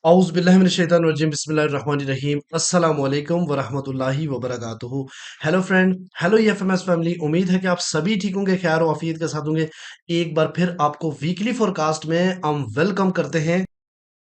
औज़ु बिल्लाहि मिनश शैतानिर रजीम बिस्मिल्लाहिर रहमानिर रहीम अस्सलामु अलैकुम व रहमतुल्लाहि व बरकातुहू। Hello friend, hello EFMS family. उम्मीद है कि आप सभी ठीक होंगे, खैर और आफियत के साथ होंगे। एक बार फिर आपको वीकली फोरकास्ट में हम वेलकम करते हैं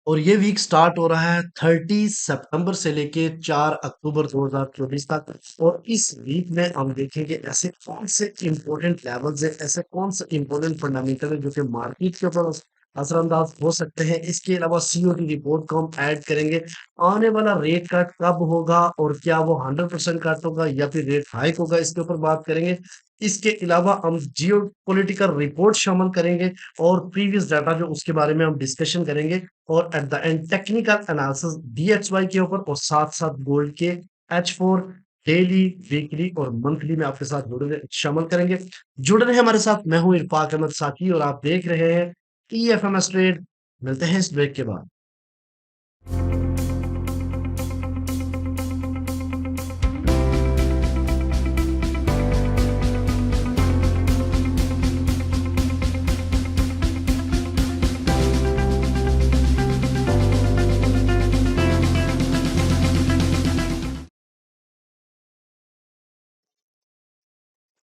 और ये वीक स्टार्ट हो रहा है 30 सितंबर से लेके 4 अक्टूबर 2024 तक। और इस वीक में हम देखेंगे ऐसे कौन से इंपॉर्टेंट लेवल्स हैं, ऐसे कौन से इंपॉर्टेंट फंडामेंटल है जो कि मार्केट के ऊपर असरअंदाज हो सकते हैं। इसके अलावा सीओटी रिपोर्ट को हम ऐड करेंगे। आने वाला रेट कट कब होगा और क्या वो 100% कट होगा या फिर रेट हाइक होगा, इसके ऊपर बात करेंगे। इसके अलावा हम जियो पॉलिटिकल रिपोर्ट शामिल करेंगे और प्रीवियस डाटा जो उसके बारे में हम डिस्कशन करेंगे। और at the end technical analysis DXY के ऊपर और साथ-साथ गोल्ड के H4 डेली, वीकली और मंथली में आपके साथ जुड़े शामिल करेंगे। जुड़ रहे हैं हमारे साथ। मैं हूँ इरफाक अहमद साकी और आप देख रहे हैं ईएफएमएस ट्रेड। मिलते हैं इस ब्रेक के बाद।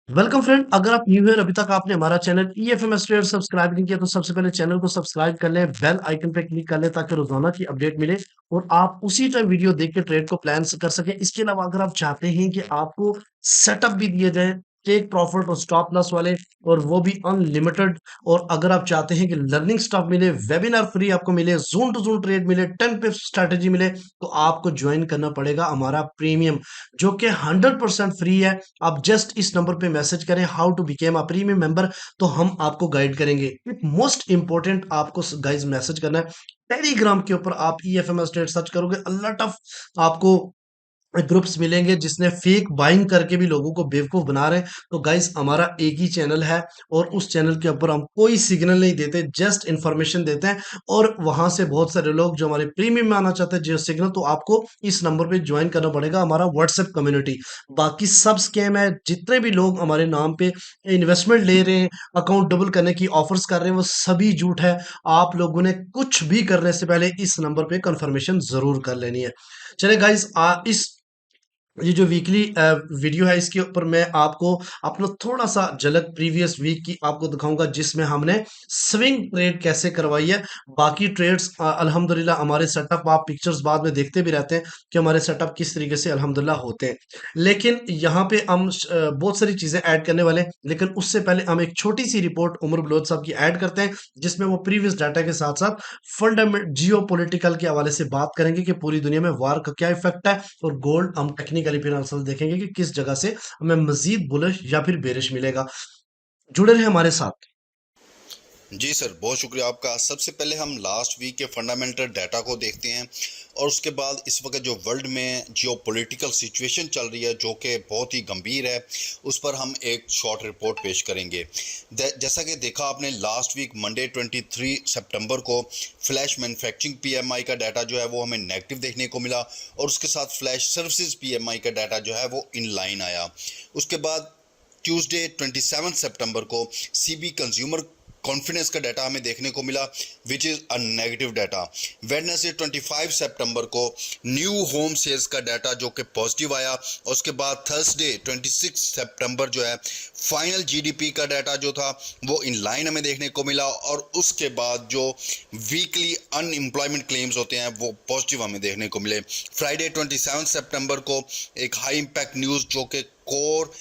वेलकम फ्रेंड, अगर आप न्यू है और अभी तक आपने हमारा चैनल ईएफएमएस ट्रेड सब्सक्राइब नहीं किया तो सबसे पहले चैनल को सब्सक्राइब कर लें, बेल आइकन पे क्लिक कर लें ताकि रोजाना की अपडेट मिले और आप उसी टाइम वीडियो देख के ट्रेड को प्लान कर सकें। इसके अलावा अगर आप चाहते हैं कि आपको सेटअप भी दिए जाए टेक प्रॉफिट और स्टॉप लॉस वाले, और वो भी अनलिमिटेड, और अगर आप चाहते हैं कि लर्निंग स्टफ मिले, वेबिनार फ्री आपको मिले, जोन टू जोन ट्रेड मिले, 10 पिप स्ट्रैटेजी मिले, तो आपको ज्वाइन करना पड़ेगा हमारा प्रीमियम जो कि 100% फ्री है। आप जस्ट इस नंबर पे मैसेज करें how to become a premium member, तो हम आपको गाइड करेंगे। मोस्ट इंपॉर्टेंट आपको गाइज मैसेज करना है टेलीग्राम के ऊपर। आप ईएफएमएस ट्रेड सर्च करोगे, अल्लाह टफ आपको ग्रुप्स मिलेंगे जिसने फेक बाइंग करके भी लोगों को बेवकूफ बना रहे हैं। तो गाइस हमारा एक ही चैनल है और उस चैनल के ऊपर हम कोई सिग्नल नहीं देते, जस्ट इंफॉर्मेशन देते हैं। और वहां से बहुत सारे लोग जो हमारे प्रीमियम में आना चाहते हैं जियो सिग्नल, तो आपको इस नंबर पे ज्वाइन करना पड़ेगा हमारा व्हाट्सएप कम्युनिटी। बाकी सब स्कैम है। जितने भी लोग हमारे नाम पे इन्वेस्टमेंट ले रहे हैं, अकाउंट डबल करने की ऑफर्स कर रहे हैं, वो सभी झूठ है। आप लोगों ने कुछ भी करने से पहले इस नंबर पे कंफर्मेशन जरूर कर लेनी है। चले गाइस, इस ये जो वीकली वीडियो है इसके ऊपर मैं आपको अपना थोड़ा सा झलक प्रीवियस वीक की आपको दिखाऊंगा जिसमें हमने स्विंग ट्रेड कैसे करवाई है। बाकी ट्रेड्स अल्हम्दुलिल्लाह हमारे सेटअप, आप पिक्चर्स बाद में देखते भी रहते हैं कि हमारे सेटअप किस तरीके से अल्हम्दुलिल्लाह होते हैं। लेकिन यहाँ पे हम बहुत सारी चीजें ऐड करने वाले हैं, लेकिन उससे पहले हम एक छोटी सी रिपोर्ट उमर बलोच साहब की ऐड करते हैं जिसमें वो प्रीवियस डाटा के साथ साथ फंडामेंट जियो पॉलिटिकल के हवाले से बात करेंगे कि पूरी दुनिया में वार का क्या इफेक्ट है। और गोल्ड हम टेक्निकली फिर आंसर देखेंगे कि किस जगह से हमें मजीद बुलिश या फिर बेरिश मिलेगा। जुड़े रहे हमारे साथ। जी सर, बहुत शुक्रिया आपका। सबसे पहले हम लास्ट वीक के फंडामेंटल डाटा को देखते हैं और उसके बाद इस वक्त जो वर्ल्ड में जियोपॉलिटिकल सिचुएशन चल रही है जो कि बहुत ही गंभीर है, उस पर हम एक शॉर्ट रिपोर्ट पेश करेंगे। जैसा कि देखा आपने, लास्ट वीक मंडे 23 सितंबर को फ्लैश मैन्युफैक्चरिंग पीएमआई का डाटा जो है वो हमें नेगेटिव देखने को मिला और उसके साथ फ्लैश सर्विसेज पीएमआई का डाटा जो है वो इन लाइन आया। उसके बाद ट्यूसडे 27 सितंबर को सीबी कंज्यूमर कॉन्फिडेंस का डाटा हमें देखने को मिला, which is a negative data. Wednesday 25 सितंबर को न्यू होम सेल्स का डाटा जो कि पॉजिटिव आया और उसके बाद थर्सडे 26 सितंबर जो है फाइनल जीडीपी का डाटा जो था वो इन लाइन हमें देखने को मिला और उसके बाद जो वीकली अनएम्प्लॉयमेंट क्लेम्स होते हैं वो पॉजिटिव हमें देखने को मिले। फ्राइडे 27 सितंबर को एक हाई इम्पैक्ट न्यूज़ जो कि core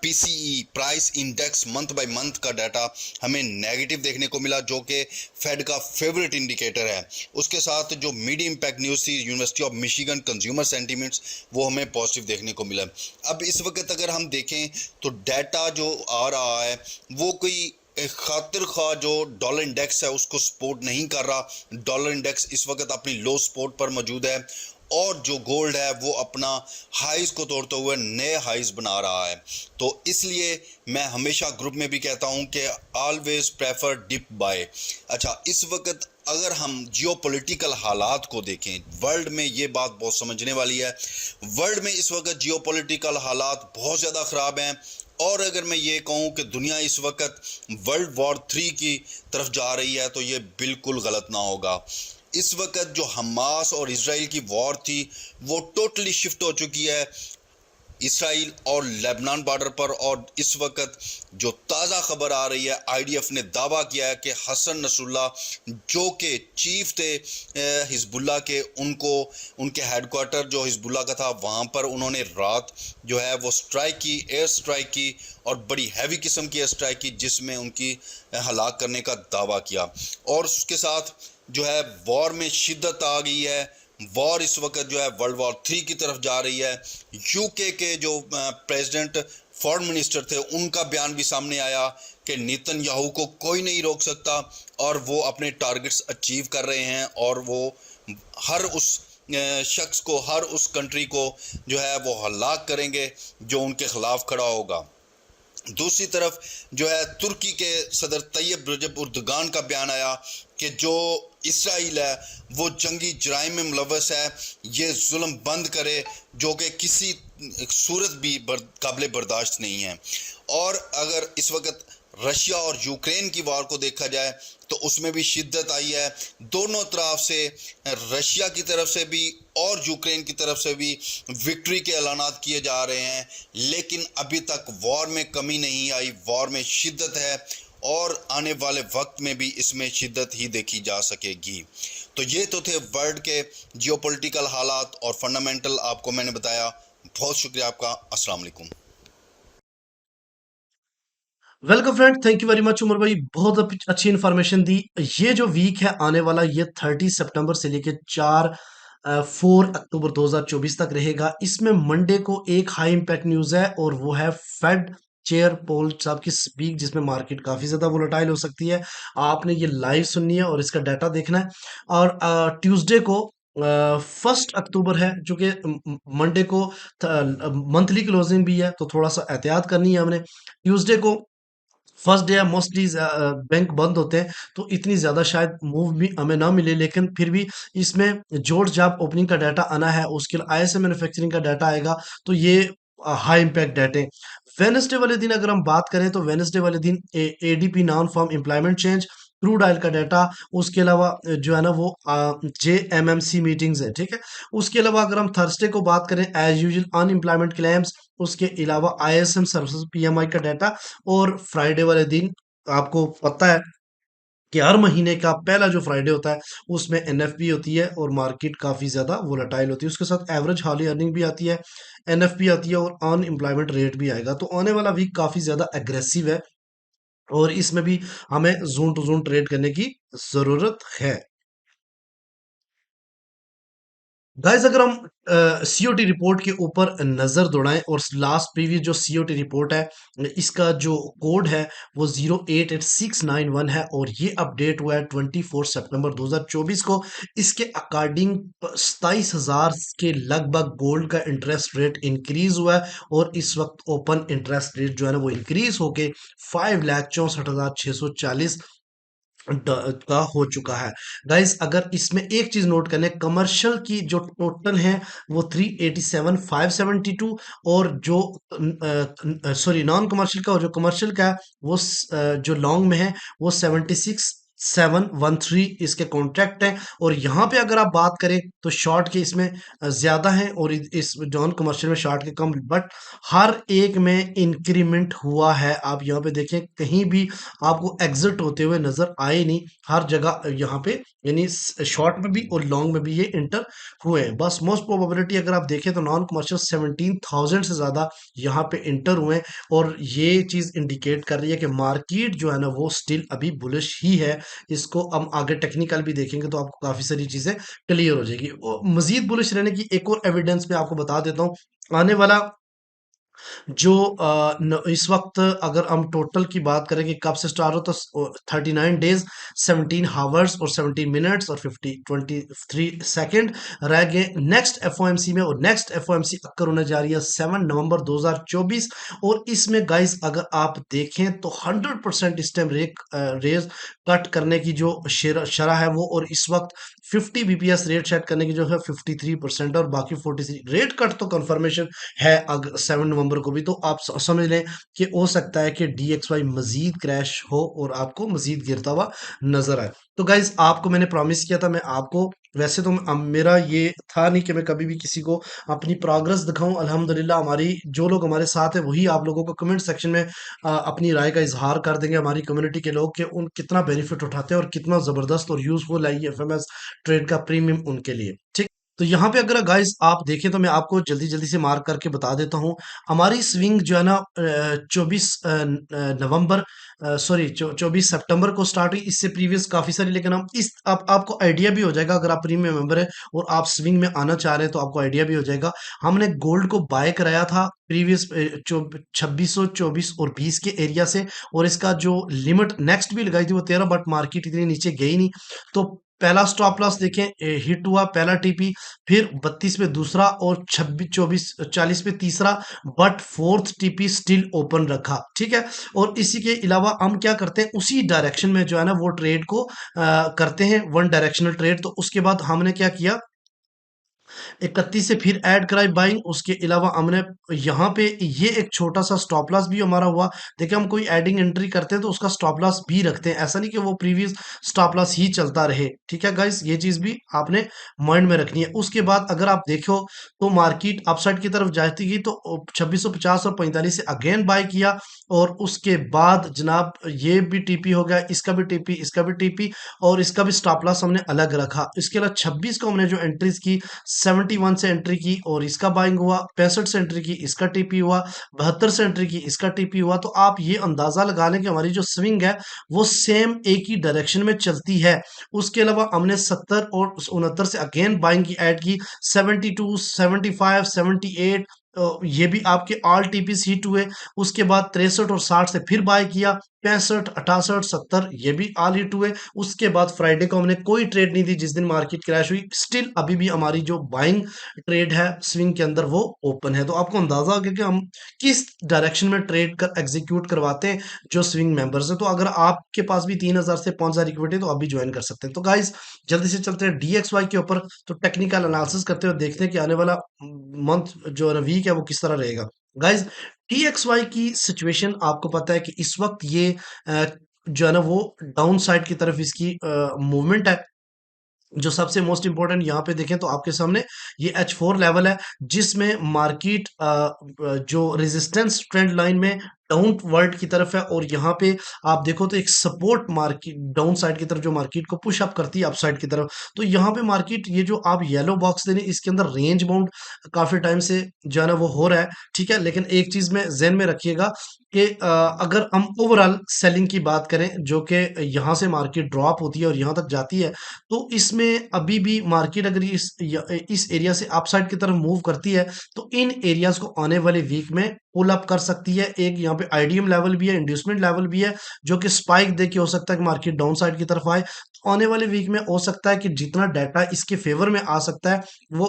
PCE price index month by month का डाटा हमें नेगेटिव देखने को मिला जो कि फेड का फेवरेट इंडिकेटर है। उसके साथ जो मीडियम इम्पैक्ट न्यूज़ थी university of Michigan consumer sentiments, वो हमें पॉजिटिव देखने को मिला। अब इस वक्त अगर हम देखें तो डाटा जो आ रहा है वो कोई एक खातिर खा जो डॉलर इंडेक्स है उसको सपोर्ट नहीं कर रहा। डॉलर इंडेक्स इस वक्त अपनी लो सपोर्ट पर मौजूद है और जो गोल्ड है वो अपना हाइज को तोड़ते हुए नए हाइज बना रहा है। तो इसलिए मैं हमेशा ग्रुप में भी कहता हूं कि ऑलवेज प्रेफर डिप बाय। अच्छा, इस वक्त अगर हम जियोपॉलिटिकल हालात को देखें वर्ल्ड में, ये बात बहुत समझने वाली है। वर्ल्ड में इस वक्त जियोपॉलिटिकल हालात बहुत ज़्यादा ख़राब हैं और अगर मैं ये कहूँ कि दुनिया इस वक्त वर्ल्ड वॉर 3 की तरफ जा रही है तो ये बिल्कुल गलत ना होगा। इस वक्त जो हमास और इसराइल की वॉर थी वो टोटली शिफ्ट हो चुकी है इसराइल और लेबनान बॉर्डर पर। और इस वक्त जो ताज़ा खबर आ रही है, आईडीएफ ने दावा किया है कि हसन नसरुल्लाह जो कि चीफ थे हिजबुल्लाह के, उनको उनके हेडक्वार्टर जो हिजबुल्लाह का था वहाँ पर उन्होंने रात जो है वो स्ट्राइक की, एयर स्ट्राइक की, और बड़ी हैवी किस्म की एयर स्ट्राइक की, जिसमें उनकी हलाक करने का दावा किया। और उसके साथ जो है वॉर में शिद्दत आ गई है। वॉर इस वक्त जो है वर्ल्ड वॉर 3 की तरफ जा रही है। यूके के जो प्रेसिडेंट फॉरेन मिनिस्टर थे, उनका बयान भी सामने आया कि नेतन्याहू को कोई नहीं रोक सकता और वो अपने टारगेट्स अचीव कर रहे हैं, और वो हर उस शख्स को, हर उस कंट्री को जो है वो हलाक करेंगे जो उनके खिलाफ खड़ा होगा। दूसरी तरफ जो है तुर्की के सदर तैयब रजब उर्दगान का बयान आया कि जो इसराइल है वो जंगी जराइम में मुलव्वस है, ये जुल्म बंद करे जो कि किसी सूरत भी काबिल बर्दाश्त नहीं है। और अगर इस वक्त रशिया और यूक्रेन की वार को देखा जाए तो उसमें भी शिद्दत आई है। दोनों तरफ से, रशिया की तरफ से भी और यूक्रेन की तरफ से भी विक्ट्री के ऐलानात किए जा रहे हैं, लेकिन अभी तक वॉर में कमी नहीं आई, वॉर में शिद्दत है और आने वाले वक्त में भी इसमें शिद्दत ही देखी जा सकेगी। तो ये तो थे वर्ल्ड के जियोपॉलिटिकल हालात और फंडामेंटल, आपको मैंने बताया। बहुत शुक्रिया आपका। अस्सलाम वालेकुम। Welcome friend, thank you very much Umar भाई, बहुत अच्छी इन्फॉर्मेशन दी। ये जो वीक है आने वाला, ये 30 सितंबर से लेके 4 अक्टूबर 2024 तक रहेगा। इसमें मंडे को एक हाई इम्पैक्ट न्यूज है और वो है फेड चेयर पोल साहब की स्पीक, जिसमें मार्केट काफी ज्यादा वोलेटाइल हो सकती है। आपने ये लाइव सुननी है और इसका डाटा देखना है। और ट्यूसडे को 1 अक्टूबर है, जो कि मंडे को मंथली क्लोजिंग भी है, तो थोड़ा सा एहतियात करनी है हमने। ट्यूसडे को फर्स्ट डे है, मोस्टली बैंक बंद होते हैं, तो इतनी ज्यादा शायद मूव भी हमें ना मिले, लेकिन फिर भी इसमें जोड़ जाप ओपनिंग का डाटा आना है, उसके लिए आईएसएम मैन्युफैक्चरिंग का डाटा आएगा, तो ये हाई इम्पैक्ट डाटे। वेनेसडे वाले दिन अगर हम बात करें तो वेनेसडे वाले दिन ADP non farm employment change, crude oil का डाटा, उसके अलावा जो है ना वो जेएमएमसी मीटिंग्स है, ठीक है। उसके अलावा अगर हम थर्सडे को बात करें, एज यूजुअल अनएम्प्लॉयमेंट क्लेम्स, उसके अलावा आईएसएम सर्विसेज पीएमआई का डाटा। और फ्राइडे वाले दिन आपको पता है कि हर महीने का पहला जो फ्राइडे होता है उसमें एनएफपी होती है और मार्केट काफी ज्यादा वोलेटाइल होती है, उसके साथ एवरेज हाली अर्निंग भी आती है, एनएफपी आती है और अनएम्प्लॉयमेंट रेट भी आएगा। तो आने वाला वीक काफी ज्यादा एग्रेसिव है और इसमें भी हमें जोन टू जोन ट्रेड करने की जरूरत है। गाइस, अगर हम सीओटी रिपोर्ट के ऊपर नजर दौड़ाएं और लास्ट प्रीवियस जो सीओटी रिपोर्ट है, इसका जो कोड है वो 088691 है और ये अपडेट हुआ है 24 सितंबर 2024 को। इसके अकॉर्डिंग 27,000 के लगभग गोल्ड का इंटरेस्ट रेट इंक्रीज हुआ है और इस वक्त ओपन इंटरेस्ट रेट जो है ना वो इंक्रीज होके 5,64,640 का हो चुका है। गाइस, अगर इसमें एक चीज नोट करने, कमर्शियल की जो टोटल है वो 387,572, और जो सॉरी नॉन कमर्शियल का और जो कमर्शियल का है वो जो लॉन्ग में है वो 76,713 इसके कॉन्ट्रैक्ट हैं। और यहाँ पे अगर आप बात करें तो शॉर्ट के इसमें ज्यादा हैं और इस नॉन कमर्शियल में शॉर्ट के कम, बट हर एक में इंक्रीमेंट हुआ है। आप यहाँ पे देखें, कहीं भी आपको एग्जिट होते हुए नजर आए नहीं, हर जगह यहाँ पे यानी शॉर्ट में भी और लॉन्ग में भी ये इंटर हुए हैं। बस मोस्ट प्रोबेबिलिटी अगर आप देखें तो नॉन कमर्शियल 17,000 से ज्यादा यहाँ पे इंटर हुए हैं और ये चीज इंडिकेट कर रही है कि मार्केट जो है ना वो स्टिल अभी बुलिश ही है। इसको हम आगे टेक्निकल भी देखेंगे तो आपको काफी सारी चीजें क्लियर हो जाएगी। मजीद बुलिश रहने की एक और एविडेंस मैं आपको बता देता हूँ। आने वाला जो इस वक्त अगर हम टोटल की बात करें कि कब से स्टार्ट हो, तो 39 डेज 17 आवर्स और 17 मिनट्स और 23 सेकेंड रह गए नेक्स्ट एफओएमसी में। और नेक्स्ट एफओएमसी अक्कर होने जा रही है 7 नवंबर 2024। और इसमें गाइस अगर आप देखें तो 100% इस टाइम रेज कट करने की जो शरह है वो, और इस वक्त 50 बीपीएस रेट सेट करने की जो है 53% और बाकी 43 रेट कट तो कंफर्मेशन है। अगर 7 नवंबर को भी तो आप समझ लें कि हो सकता है कि DXY मजीद क्रैश हो और आपको मजीद गिरता हुआ नजर आए। तो गाइज आपको मैंने प्रॉमिस किया था, मैं आपको वैसे तो मेरा ये था नहीं कि मैं कभी भी किसी को अपनी प्रोग्रेस दिखाऊं। अल्हम्दुलिल्लाह हमारी जो लोग हमारे साथ है वही आप लोगों को कमेंट सेक्शन में अपनी राय का इजहार कर देंगे, हमारी कम्युनिटी के लोग, कि उन कितना बेनिफिट उठाते हैं और कितना जबरदस्त और यूजफुल है ये एफएमएस ट्रेड का प्रीमियम उनके लिए। ठीक, तो यहाँ पे अगर गाइस आप देखें तो मैं आपको जल्दी जल्दी से मार्क करके बता देता हूँ। हमारी स्विंग जो है ना 24 नवंबर, सॉरी 24 सितंबर को स्टार्ट हुई, इससे प्रीवियस काफी सारी, लेकिन हम इस आपको आइडिया भी हो जाएगा अगर आप प्रीमियम मेंबर है और आप स्विंग में आना चाह रहे हैं तो आपको आइडिया भी हो जाएगा। हमने गोल्ड को बाय कराया था प्रीवियस 2624 और 20 के एरिया से, और इसका जो लिमिट नेक्स्ट भी लगाई थी वो 13, बट मार्केट इतनी नीचे गई नहीं। तो पहला स्टॉप लॉस देखें, हिट हुआ पहला टीपी, फिर 32 पे दूसरा और 26 24 40 पे तीसरा, but fourth TP still open रखा। ठीक है, और इसी के अलावा हम क्या करते हैं, उसी डायरेक्शन में जो है ना वो ट्रेड को करते हैं, वन डायरेक्शनल ट्रेड। तो उसके बाद हमने क्या किया, 31 से फिर ऐड कराई बाइंग। उसके अलावा हमने यहाँ पे ये एक छोटा सा स्टॉप लॉस भी हमारा हुआ। देखिए हम कोई एडिंग एंट्री करते हैं तो उसका स्टॉप लॉस भी रखते हैं, ऐसा नहीं कि वो प्रीवियस स्टॉप लॉस ही चलता रहे। ठीक है गाइस, ये चीज भी आपने माइंड में रखनी है। उसके बाद अगर आप देखो तो मार्केट अपसाइड की तरफ जाती गई, तो 2650 और 45 से अगेन बाय किया, और उसके बाद जनाब ये भी टीपी हो गया, इसका भी टीपी, इसका भी टीपी, और इसका भी स्टॉप लॉस हमने अलग रखा। इसके अलावा 26 को हमने जो एंट्रीज की, 71 से एंट्री की और इसका बाइंग हुआ, 65 से एंट्री की इसका टीपी हुआ, 72 से एंट्री की इसका टीपी हुआ। तो आप ये अंदाजा लगा लें कि हमारी जो स्विंग है वो सेम एक ही डायरेक्शन में चलती है। उसके अलावा हमने 70 और 69 से अगेन बाइंग की ऐड की, 72 75 78, ये भी आपके ऑल टीपीस हिट हुए। उसके बाद 63 और 60 से फिर बाय किया, 65 68 70 ये भी ऑल हिट हुए। उसके बाद फ्राइडे को हमने कोई ट्रेड नहीं दी जिस दिन मार्केट क्रैश हुई, स्टिल अभी भी हमारी जो बाइंग ट्रेड है स्विंग के अंदर वो ओपन है। तो आपको अंदाजा हो गया कि हम किस डायरेक्शन में ट्रेड कर एग्जीक्यूट करवाते हैं जो स्विंग मेंबर्स है। तो अगर आपके पास भी 3000 से 5000 इक्विटी तो आप भी ज्वाइन कर सकते हैं। तो गाइस जल्दी से चलते हैं DXY के ऊपर, तो टेक्निकल एनालिसिस करते हुए देखते हैं कि आने वाला मंथ जो वीक है वो किस तरह रहेगा। गाइस DXY की सिचुएशन आपको पता है कि इस वक्त ये जो है ना वो डाउन साइड की तरफ इसकी मूवमेंट है। जो सबसे मोस्ट इंपॉर्टेंट यहाँ पे देखें तो आपके सामने ये H4 लेवल है, जिसमें मार्केट जो रेजिस्टेंस ट्रेंड लाइन में डाउन वर्ल्ड की तरफ है, और यहाँ पे आप देखो तो एक सपोर्ट मार्केट डाउन साइड की तरफ जो मार्केट को पुश अप करती है अप साइड की तरफ। तो यहाँ पे मार्केट ये जो आप येलो बॉक्स दे रहे हैं इसके अंदर रेंज बाउंड काफी टाइम से जो है ना वो हो रहा है। ठीक है, लेकिन एक चीज में जहन में रखिएगा कि अगर हम ओवरऑल सेलिंग की बात करें जो कि यहाँ से मार्केट ड्रॉप होती है और यहाँ तक जाती है, तो इसमें अभी भी मार्केट अगर इस एरिया से अपसाइड की तरफ मूव करती है तो इन एरियाज को आने वाले वीक में पुल अप कर सकती है। एक यहाँ पे आईडीएम लेवल भी है, इंड्यूसमेंट लेवल भी है, जो कि स्पाइक देके हो सकता है कि मार्केट डाउन साइड की तरफ आए। तो आने वाले वीक में हो सकता है कि जितना डाटा इसके फेवर में आ सकता है वो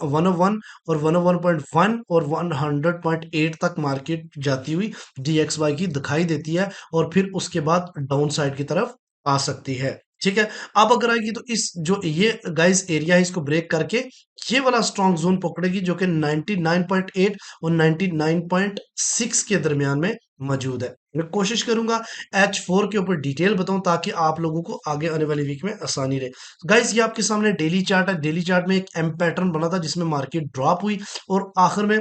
101 और 101.1 और 100.8 तक मार्केट जाती हुई DXY की दिखाई देती है, और फिर उसके बाद डाउन साइड की तरफ आ सकती है। ठीक है, अब अगर आएगी तो इस जो ये गाइस एरिया है इसको ब्रेक करके ये वाला स्ट्रॉन्ग जोन पकड़ेगी जो कि 99.8 और 99.6 के दरमियान में मौजूद है। मैं कोशिश करूंगा H4 के ऊपर डिटेल बताऊं ताकि आप लोगों को आगे आने वाली वीक में आसानी रहे। गाइस ये आपके सामने डेली चार्ट है, डेली चार्ट में एक एम पैटर्न बना था जिसमें मार्केट ड्रॉप हुई और आखिर में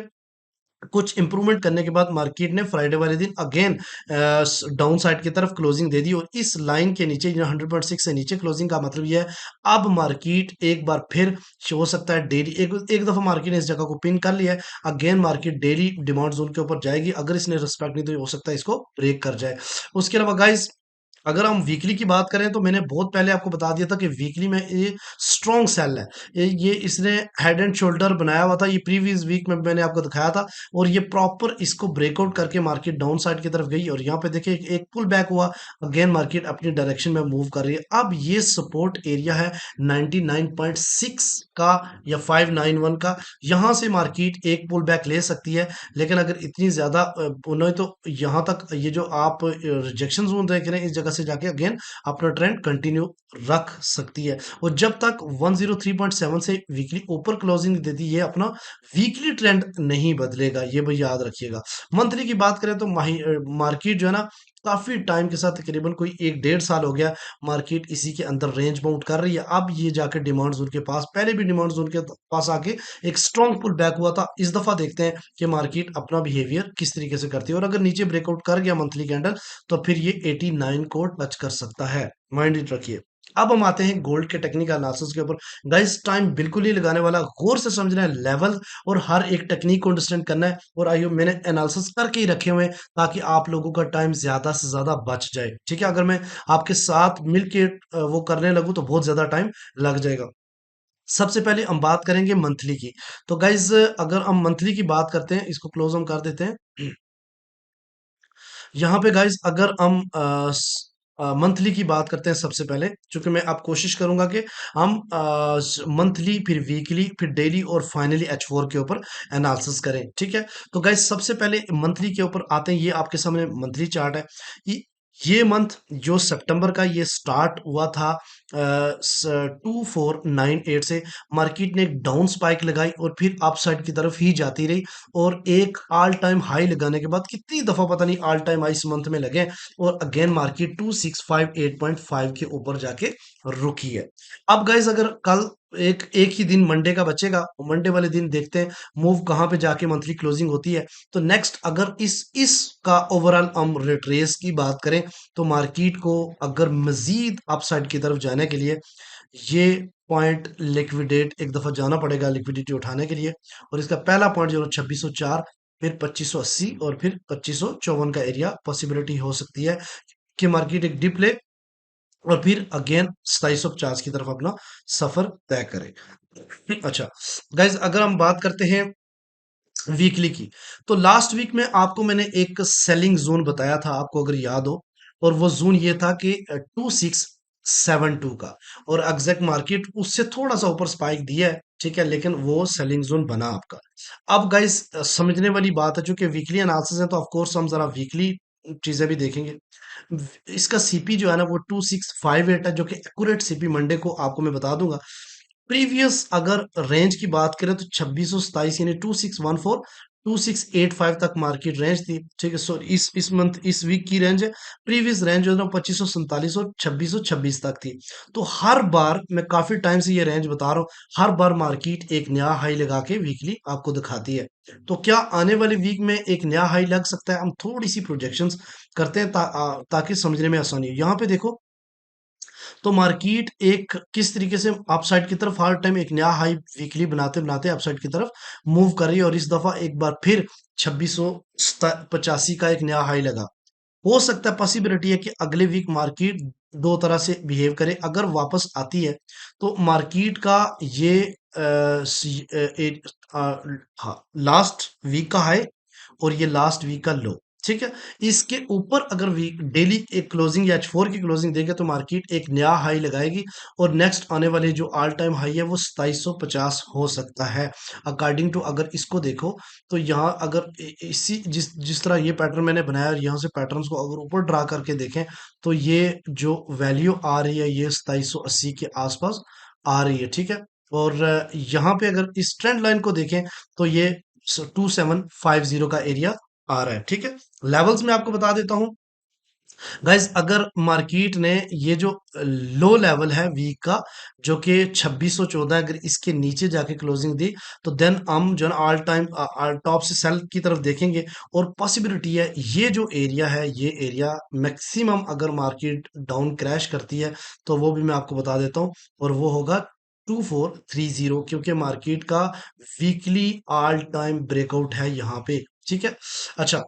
कुछ इंप्रूवमेंट करने के बाद मार्केट ने फ्राइडे वाले दिन अगेन डाउन साइड की तरफ क्लोजिंग दे दी, और इस लाइन के नीचे 100.6 से नीचे क्लोजिंग का मतलब यह है अब मार्केट एक बार फिर हो सकता है डेली एक दफा मार्केट ने इस जगह को पिन कर लिया है, again market daily demand zone के ऊपर जाएगी। अगर इसने रिस्पेक्ट नहीं तो हो सकता है इसको ब्रेक कर जाए। उसके अलावा गाइस अगर हम वीकली की बात करें तो मैंने बहुत पहले आपको बता दिया था कि वीकली में ये स्ट्रॉन्ग सेल है, ये इसने हेड एंड शोल्डर बनाया हुआ था, ये प्रीवियस वीक में मैंने आपको दिखाया था, और ये प्रॉपर इसको ब्रेकआउट करके मार्केट डाउन साइड की तरफ गई, और यहाँ पे देखिए एक पुल बैक हुआ, अगेन मार्केट अपनी डायरेक्शन में मूव कर रही है। अब ये सपोर्ट एरिया है 99.6 का या 591 का, यहाँ से मार्केट एक पुल बैक ले सकती है, लेकिन अगर इतनी ज्यादा नहीं तो यहाँ तक ये जो आप रिजेक्शन जोन देख रहे हैं इस जगह से जाके अगेन अपना ट्रेंड कंटिन्यू रख सकती है। और जब तक 103.7 से वीकली ऊपर क्लोजिंग देती है, ये अपना वीकली ट्रेंड नहीं बदलेगा, ये भी याद रखिएगा। मंथली की बात करें तो मार्केट जो है ना काफी टाइम के साथ, तकरीबन कोई 1 डेढ़ साल हो गया, मार्केट इसी के अंदर रेंज बाउंड कर रही है। अब ये जाकर डिमांड जोन के पास, पहले भी डिमांड जोन के पास आके एक स्ट्रॉन्ग पुल बैक हुआ था। इस दफा देखते हैं कि मार्केट अपना बिहेवियर किस तरीके से करती है, और अगर नीचे ब्रेकआउट कर गया मंथली कैंडल, तो फिर ये 89 को टच कर सकता है, माइंड इट रखिए। अब हम आते हैं गोल्ड के टेक्निकल एनालिसिस के ऊपर। गाइस टाइम बिल्कुल ही लगाने वाला, गौर से समझना है लेवल और हर एक टेक्निक को अंडरस्टैंड करना है। और आइयो मैंने एनालिसिस करके ही रखे हुए हैं ताकि आप लोगों का टाइम ज्यादा से ज्यादा बच जाए, ठीक है। अगर मैं आपके साथ मिलके वो करने लगूं तो बहुत ज्यादा टाइम लग जाएगा। सबसे पहले हम बात करेंगे मंथली की। तो गाइज अगर हम मंथली की बात करते हैं, इसको क्लोज हम कर देते हैं। यहाँ पे गाइज अगर हम मंथली की बात करते हैं सबसे पहले, क्योंकि मैं अब कोशिश करूंगा कि हम मंथली, फिर वीकली, फिर डेली और फाइनली H4 के ऊपर एनालिसिस करें, ठीक है। तो गाइज सबसे पहले मंथली के ऊपर आते हैं। ये आपके सामने मंथली चार्ट है। ये मंथ जो सितंबर का, ये स्टार्ट हुआ था 2498 से। मार्केट ने एक डाउन स्पाइक लगाई और फिर अपसाइड की तरफ ही जाती रही, और एक ऑल टाइम हाई लगाने के बाद कितनी दफा पता नहीं ऑल टाइम हाई इस मंथ में लगे, और अगेन मार्केट 2658.5 के ऊपर जाके रुकी है। अब गाइज अगर कल एक एक ही दिन मंडे का बचेगा, मंडे वाले दिन देखते हैं मूव कहां पे जाके मंथली क्लोजिंग होती है। तो नेक्स्ट अगर इस का ओवरऑल हम रिट्रेस की बात करें, तो मार्केट को अगर मजीद अपसाइड की तरफ जाने के लिए ये पॉइंट लिक्विडेट एक दफा जाना पड़ेगा लिक्विडिटी उठाने के लिए। और इसका पहला पॉइंट जो 2604, फिर 2580 और फिर 2554 का एरिया पॉसिबिलिटी हो सकती है कि मार्केट एक डिप ले और फिर अगेन 2750 की तरफ अपना सफर तय करे। अच्छा गाइज अगर हम बात करते हैं वीकली की, तो लास्ट वीक में आपको मैंने एक सेलिंग जोन बताया था, आपको अगर याद हो। और वो जोन ये था कि 2672 का, और एग्जैक्ट मार्केट उससे थोड़ा सा ऊपर स्पाइक दिया है, ठीक है, लेकिन वो सेलिंग जोन बना आपका। अब गाइस समझने वाली बात है, चूंकि वीकली एनालिसिस है तो ऑफ कोर्स हम जरा वीकली चीजें भी देखेंगे। इसका सीपी जो है ना वो 2658 है, जो कि एक्यूरेट सीपी मंडे को आपको मैं बता दूंगा। प्रीवियस अगर रेंज की बात करें तो 2627 यानी 2614 2685 तक मार्केट रेंज थी, ठीक है। सो इस मंथ इस वीक की रेंज है। प्रीवियस रेंज जो है ना 2547 और 2626 तक थी। तो हर बार मैं काफी टाइम से ये रेंज बता रहा हूँ, हर बार मार्केट एक नया हाई लगा के वीकली आपको दिखाती है। तो क्या आने वाले वीक में एक नया हाई लग सकता है? हम थोड़ी सी प्रोजेक्शंस करते हैं ताकि समझने में आसानी हो। यहाँ पे देखो, तो मार्केट एक किस तरीके से अपसाइड की तरफ हर टाइम एक नया हाई वीकली बनाते बनाते अपसाइड की तरफ मूव कर रही है, और इस दफा एक बार फिर 2685 का एक नया हाई लगा। हो सकता है, पॉसिबिलिटी है कि अगले वीक मार्केट दो तरह से बिहेव करे। अगर वापस आती है तो मार्केट का ये लास्ट वीक का हाई और ये लास्ट वीक का लो, ठीक है। इसके ऊपर अगर वीक डेली एक क्लोजिंग या H4 की क्लोजिंग देंगे तो मार्केट एक नया हाई लगाएगी, और नेक्स्ट आने वाले जो ऑल टाइम हाई है वो 2750 हो सकता है अकॉर्डिंग टू। अगर इसको देखो तो यहाँ अगर इसी जिस जिस तरह ये पैटर्न मैंने बनाया, और यहाँ से पैटर्न्स को अगर ऊपर ड्रा करके देखें, तो ये जो वैल्यू आ रही है ये 2780 के आसपास आ रही है, ठीक है। और यहाँ पे अगर इस ट्रेंड लाइन को देखें तो ये 2750 का एरिया आ रहा है, ठीक है। लेवल्स में आपको बता देता हूं गाइस, अगर मार्केट ने ये जो लो लेवल है वीक का, जो कि 2614, अगर इसके नीचे जाके क्लोजिंग दी, तो देन हम जो है ऑल टाइम टॉप से सेल की तरफ देखेंगे। और पॉसिबिलिटी है ये जो एरिया है, ये एरिया मैक्सिमम अगर मार्केट डाउन क्रैश करती है तो वो भी मैं आपको बता देता हूं, और वो होगा 2430, क्योंकि मार्केट का वीकली ऑल टाइम ब्रेकआउट है यहाँ पे, ठीक है। अच्छा,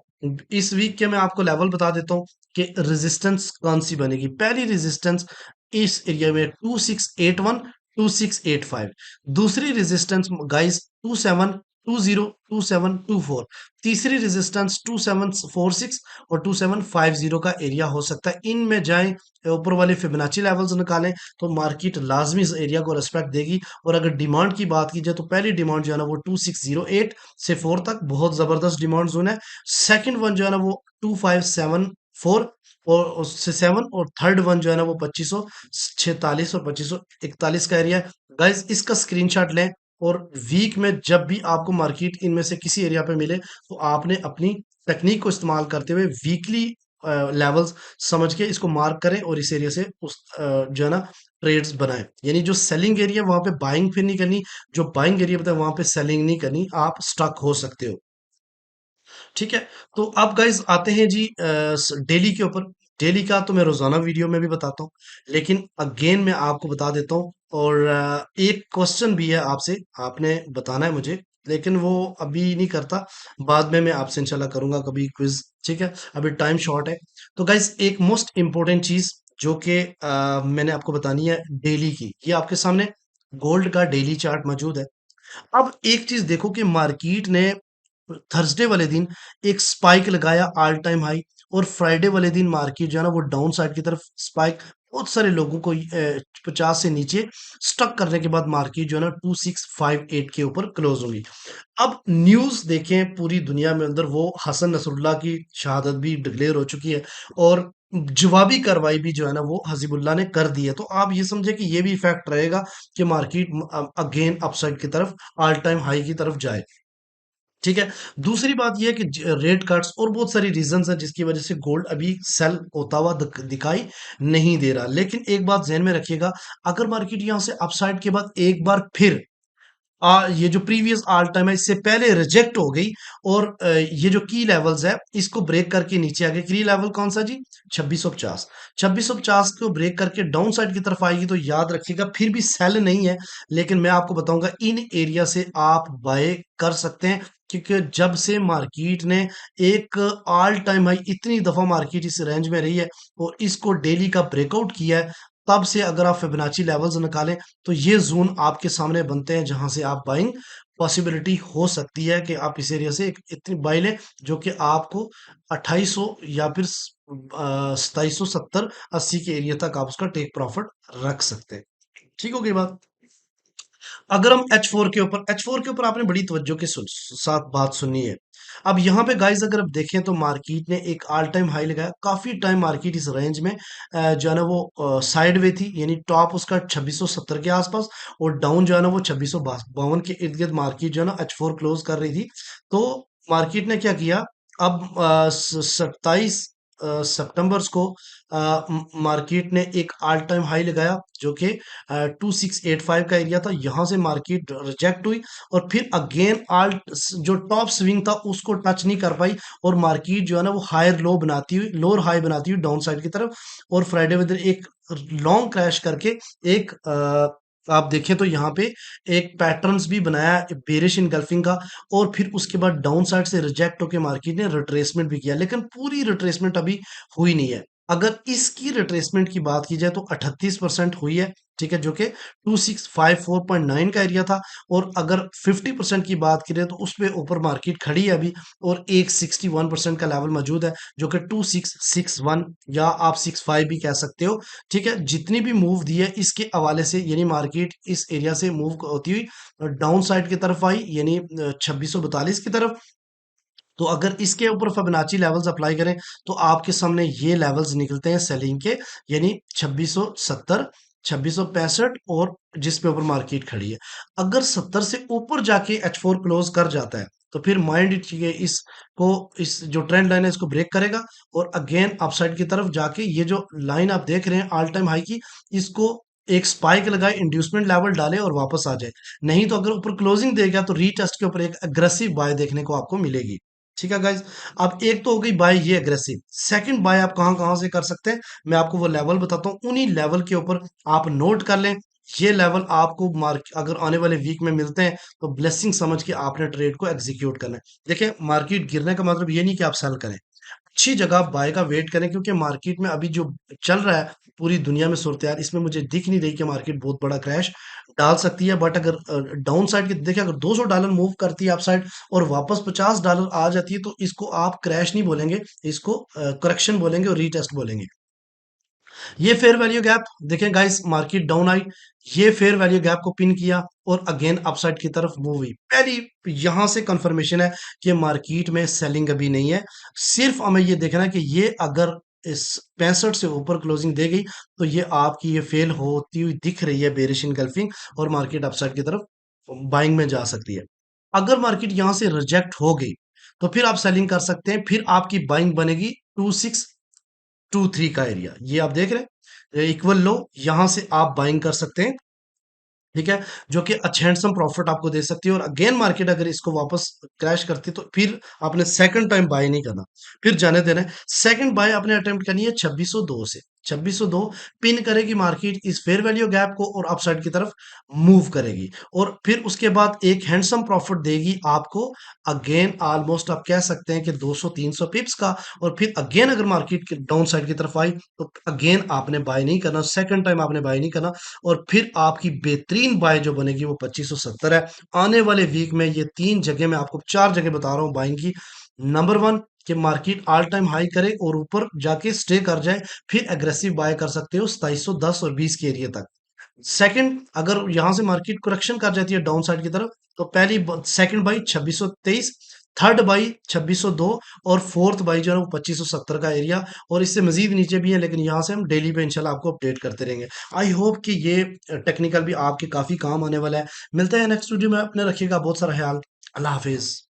इस वीक के मैं आपको लेवल बता देता हूँ कि रेजिस्टेंस कौन सी बनेगी। पहली रेजिस्टेंस इस एरिया में 2681 2685। दूसरी रेजिस्टेंस गाइस 2720 2724। तीसरी रेजिस्टेंस 2746 और 2750 का एरिया हो सकता है। इनमें जाएं, ऊपर वाले फिबोनाची लेवल्स निकालें, तो मार्केट लाजमी इस एरिया को रेस्पेक्ट देगी। और अगर डिमांड की बात की जाए तो पहली डिमांड जो है ना वो 2608 से 4 तक बहुत जबरदस्त डिमांड जोन है। सेकंड वन जो है ना वो 2575 4 और उससे 7 और थर्ड वन जो है ना वो 2546 और 2541 का एरिया है। गाइस इसका स्क्रीनशॉट लें और वीक में जब भी आपको मार्केट इनमें से किसी एरिया पे मिले तो आपने अपनी टेक्निक को इस्तेमाल करते हुए वीकली लेवल्स समझ के इसको मार्क करें और इस एरिया से उस जो है ना ट्रेड्स बनाएं। यानी जो सेलिंग एरिया वहां पे बाइंग फिर नहीं करनी, जो बाइंग एरिया बताए वहां पे सेलिंग नहीं करनी, आप स्टक हो सकते हो। ठीक है। तो अब गाइस आते हैं जी डेली के ऊपर। डेली का तो मैं रोजाना वीडियो में भी बताता हूँ, लेकिन अगेन मैं आपको बता देता हूँ। और एक क्वेश्चन भी है आपसे, आपने बताना है मुझे, लेकिन वो अभी नहीं करता, बाद में मैं आपसे इंशाल्लाह करूंगा कभी क्विज। ठीक है, अभी टाइम शॉर्ट है। तो गाइस एक मोस्ट इंपॉर्टेंट चीज जो कि मैंने आपको बतानी है डेली की, ये आपके सामने गोल्ड का डेली चार्ट मौजूद है। अब एक चीज देखो कि मार्केट ने थर्सडे वाले दिन एक स्पाइक लगाया ऑल टाइम हाई, और फ्राइडे वाले दिन मार्केट जो है ना वो डाउन साइड की तरफ स्पाइक, बहुत सारे लोगों को 50 से नीचे स्टक करने के बाद मार्केट जो है ना 2658 के ऊपर क्लोज होगी। अब न्यूज देखें, पूरी दुनिया में अंदर वो हसन नसरुल्लाह की शहादत भी डिक्लेयर हो चुकी है, और जवाबी कार्रवाई भी जो है ना वो हजीबुल्लाह ने कर दी है। तो आप ये समझे कि ये भी इफेक्ट रहेगा कि मार्केट अगेन अपसाइड की तरफ, ऑल टाइम हाई की तरफ जाए। ठीक है। दूसरी बात यह है कि रेट कट्स और बहुत सारी रीजंस हैं जिसकी वजह से गोल्ड अभी सेल होता हुआ दिखाई नहीं दे रहा। लेकिन एक बात ध्यान में रखिएगा, अगर मार्केट यहां से अपसाइड के बाद एक बार फिर ये जो प्रीवियस ऑल टाइम है इससे पहले रिजेक्ट हो गई, और ये जो की लेवल्स है इसको ब्रेक करके नीचे आ गए। की लेवल कौन सा जी? 2650। 2650 को ब्रेक करके डाउन साइड की तरफ आएगी तो याद रखिएगा फिर भी सेल नहीं है, लेकिन मैं आपको बताऊंगा इन एरिया से आप बाय कर सकते हैं। क्योंकि जब से मार्केट ने एक ऑल टाइम हाई, इतनी दफा मार्केट इस रेंज में रही है और इसको डेली का ब्रेकआउट किया है, तब से अगर आप फिबोनाची लेवल्स निकालें तो ये जोन आपके सामने बनते हैं जहां से आप बाइंग पॉसिबिलिटी हो सकती है कि आप इस एरिया से एक इतनी बाई लें जो कि आपको 2800 या फिर 2770-80 के एरिया तक आप उसका टेक प्रॉफिट रख सकते हैं। ठीक हो गई बात। अगर हम एच फोर के ऊपर आपने बड़ी तवज्जो के साथ बात सुननी है। अब यहाँ पे गाइस अगर आप देखें तो मार्केट ने एक ऑल टाइम हाई लगाया, काफी टाइम मार्केट इस रेंज में जो है ना वो साइड वे थी, यानी टॉप उसका 2670 के आसपास और डाउन जो है ना वो 2652 के इर्द गिर्द मार्केट जो है ना H4 क्लोज कर रही थी। तो मार्केट ने क्या किया, अब 27 सितंबर को मार्केट ने एक ऑल टाइम हाई लगाया जो कि 2685 का एरिया था। यहां से मार्केट रिजेक्ट हुई और फिर अगेन ऑल जो टॉप स्विंग था उसको टच नहीं कर पाई, और मार्केट जो है ना वो हायर लो बनाती हुई, लोअर हाई बनाती हुई डाउन साइड की तरफ, और फ्राइडे में दिन एक लॉन्ग क्रैश करके एक आप देखें तो यहाँ पे एक पैटर्न्स भी बनाया बेरिश इनगल्फिंग का, और फिर उसके बाद डाउन साइड से रिजेक्ट होकर मार्केट ने रिट्रेसमेंट भी किया, लेकिन पूरी रिट्रेसमेंट अभी हुई नहीं है। अगर इसकी रिट्रेसमेंट की बात की जाए तो 38% हुई है। ठीक है, जो कि 2654.9 का एरिया था। और अगर 50% की बात करें तो उस पे ऊपर मार्केट खड़ी है अभी, और एक 61% का लेवल मौजूद है जो कि 2661 या आप 65 भी कह सकते हो। ठीक है, जितनी भी मूव दी है इसके हवाले से, यानी मार्केट इस एरिया से मूव होती हुई डाउन साइड की तरफ आई, यानी 2642 की तरफ। तो अगर इसके ऊपर फिबोनाची लेवल्स अप्लाई करें तो आपके सामने ये लेवल्स निकलते हैं सेलिंग के, यानी 2670, 2665, और जिस पे ऊपर मार्केट खड़ी है। अगर 70 से ऊपर जाके H4 क्लोज कर जाता है तो फिर माइंड ये इसको, इस जो ट्रेंड लाइन है इसको ब्रेक करेगा, और अगेन अपसाइड की तरफ जाके ये जो लाइन आप देख रहे हैं ऑल टाइम हाई की, इसको एक स्पाइक लगाए, इंड्यूसमेंट लेवल डाले और वापस आ जाए। नहीं तो अगर ऊपर क्लोजिंग देगा तो रीटेस्ट के ऊपर एक अग्रेसिव बाय देखने को आपको मिलेगी। ठीक है गाइज। अब एक तो हो गई बाय ये अग्रेसिव, सेकंड बाय आप कहां कहां से कर सकते हैं, मैं आपको वो लेवल बताता हूं, उन्हीं लेवल के ऊपर आप नोट कर लें। ये लेवल आपको मार्क अगर आने वाले वीक में मिलते हैं तो ब्लेसिंग समझ के आपने ट्रेड को एग्जीक्यूट करना है। देखिए मार्केट गिरने का मतलब ये नहीं कि आप सेल करें, अच्छी जगह बाय का वेट करें, क्योंकि मार्केट में अभी जो चल रहा है पूरी दुनिया में सूरत यार, इसमें मुझे दिख नहीं रही कि मार्केट बहुत बड़ा क्रैश डाल सकती है। बट अगर डाउन साइड की देखिए, अगर $200 मूव करती है अप साइड और वापस $50 आ जाती है तो इसको आप क्रैश नहीं बोलेंगे, इसको करेक्शन बोलेंगे और रीटेस्ट बोलेंगे। ये फेयर वैल्यू गैप देखें गाइस, मार्केट डाउन आई, ये फेयर वैल्यू गैप को पिन किया और अगेन अपसाइड की तरफ मूव हुई। पहली यहां से कंफर्मेशन है कि मार्केट में सेलिंग अभी नहीं है। सिर्फ हमें ये देखना है कि ये अगर इस 65 से ऊपर क्लोजिंग दे गई तो ये आपकी ये फेल होती हुई दिख रही है बेरिश इनगल्फिंग और मार्केट अपसाइड की तरफ बाइंग में जा सकती है। अगर मार्केट यहां से रिजेक्ट हो गई तो फिर आप सेलिंग कर सकते हैं, फिर आपकी बाइंग बनेगी 2623 का एरिया, ये आप देख रहे हैं इक्वल लो, यहां से आप बाइंग कर सकते हैं, ठीक है, जो कि अच्छा हैंडसम प्रॉफिट आपको दे सकती है। और अगेन मार्केट अगर इसको वापस क्रैश करती है तो फिर आपने सेकंड टाइम बाय नहीं करना, फिर जाने देना है। सेकंड बाय आपने अटेम्प्ट करनी है 2602 से, 2602 पिन करेगी मार्केट इस फेयर वैल्यू गैप को और अपसाइड की तरफ मूव करेगी और फिर उसके बाद एक हैंडसम प्रॉफिट देगी आपको, अगेन ऑलमोस्ट आप कह सकते हैं कि 200-300 पिप्स का। और फिर अगेन अगर मार्केट डाउन साइड की तरफ आई तो अगेन आपने बाय नहीं करना, सेकंड टाइम आपने बाय नहीं करना। और फिर आपकी बेहतरीन बाय जो बनेगी वो 2570 है। आने वाले वीक में ये 3 जगह मैं आपको 4 जगह बता रहा हूँ बाइंग की। नंबर 1 कि मार्केट ऑल टाइम हाई करे और ऊपर जाके स्टे कर जाए, फिर एग्रेसिव बाय कर सकते हो 2710 और 20 के एरिया तक। सेकंड, अगर यहां से मार्केट करेक्शन कर जाती है डाउन साइड की तरफ तो पहली सेकंड बाई 2623, थर्ड बाई 2602 और फोर्थ बाई जो है वो 2570 का एरिया। और इससे मजीद नीचे भी है लेकिन यहाँ से हम डेली पे इंशाल्लाह आपको अपडेट करते रहेंगे। आई होप कि ये टेक्निकल भी आपके काफी काम आने वाला है। मिलते हैं नेक्स्ट वीडियो में, अपने रखिएगा बहुत सारा ख्याल। अल्लाह हाफिज।